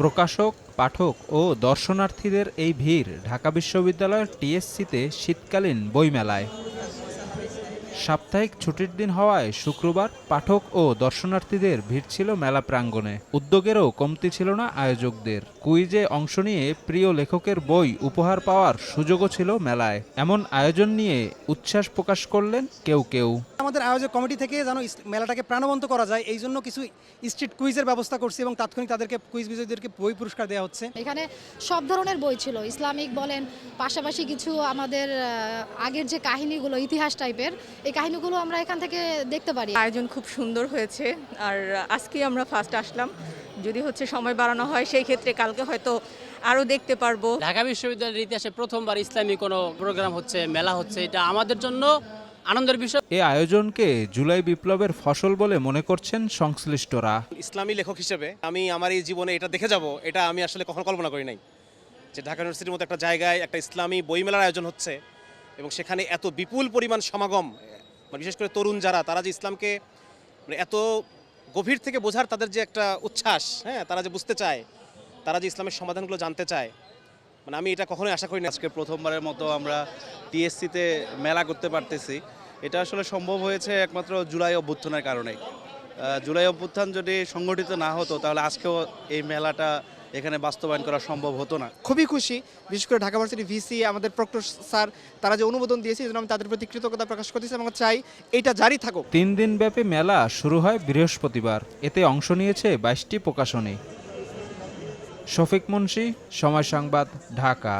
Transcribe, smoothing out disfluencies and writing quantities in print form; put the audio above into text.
প্রকাশক, পাঠক ও দর্শনার্থীদের এই ভিড় ঢাকা বিশ্ববিদ্যালয়ের টিএসসিতে শীতকালীন বইমেলায়। সাপ্তাহিক ছুটির দিন হওয়ায় শুক্রবার পাঠক ও দর্শনার্থীদের ভিড় ছিল মেলা প্রাঙ্গণে। উদ্যোগেরও কমতি ছিল না আয়োজকদের। কুইজে অংশ নিয়ে প্রিয় লেখকের বই উপহার পাওয়ার সুযোগও ছিল মেলায়। এমন আয়োজন নিয়ে উচ্ছ্বাস প্রকাশ করলেন কেউ কেউ। আমাদের আয়োজক কমিটি থেকে যেন মেলাটাকে প্রাণবন্ত করা যায় এই জন্য কিছু স্ট্রিট কুইজের ব্যবস্থা করছি এবং তাৎক্ষণিক তাদেরকে কুইজ বিজয়ীদেরকে বই পুরস্কার দেওয়া হচ্ছে। এখানে সব ধরনের বই ছিল, ইসলামিক বলেন, পাশাপাশি কিছু আমাদের আগের যে কাহিনীগুলো ইতিহাস টাইপের, এই কাহিনীগুলো আমরা এখান থেকে দেখতে পারি। আয়োজন খুব সুন্দর হয়েছে। আর আজকে আমরা ফার্স্ট আসলাম, যদি সময় বাড়ানো হয় সেই ক্ষেত্রে কালকে হয়তো আরও দেখতে পারবো। ঢাকা বিশ্ববিদ্যালয়ের ইতিহাসে প্রথমবার ইসলামী কোনো প্রোগ্রাম হচ্ছে, মেলা হচ্ছে, এটা আমাদের জন্য আনন্দের বিষয়। এ আয়োজনকে জুলাই বিপ্লবের ফসল বলে মনে করছেন সংশ্লিষ্টরা। ইসলামী লেখক হিসেবে আমি আমার এই জীবনে এটা দেখে যাব, এটা আমি আসলে কখনো কল্পনা করি নাই যে ঢাকা ইউনিভার্সিটির মতো একটা জায়গায় একটা ইসলামী বইমেলার আয়োজন হচ্ছে এবং সেখানে এত বিপুল পরিমাণ সমাগম, বিশেষ করে তরুণ যারা, তারা যে ইসলামকে এত গভীর থেকে বোঝার তাদের যে একটা উচ্ছ্বাস, হ্যাঁ, তারা যে বুঝতে চায়, তারা যে ইসলামের সমাধানগুলো জানতে চায়, আমি এটা কখনোই আশা করি না। আজকে প্রথমবারের মতো আমরা টিএসসিতে মেলা করতে পারতেছি। এটা আসলে সম্ভব হয়েছে একমাত্র জুলাই অভ্যুত্থানের কারণে। জুলাই অভ্যুত্থান যদি সংগঠিত না হতো তাহলে আজকেও এই মেলাটা এখানে বাস্তবায়ন করা সম্ভব হতো না। খুবই খুশি, বিশেষ করে ঢাকা ভার্সিটি ভিসি, আমাদের প্রক্টর স্যার, তারা যে অনুমোদন দিয়েছে এই জন্য আমি তাদের প্রতি কৃতজ্ঞতা প্রকাশ করতেছি এবং চাই এটা জারি থাকুক। 3 দিন ব্যাপী মেলা শুরু হয় বৃহস্পতিবার। এতে অংশ নিয়েছে 22টি প্রকাশনী। শফিক মুন্সি, সময় সংবাদ, ঢাকা।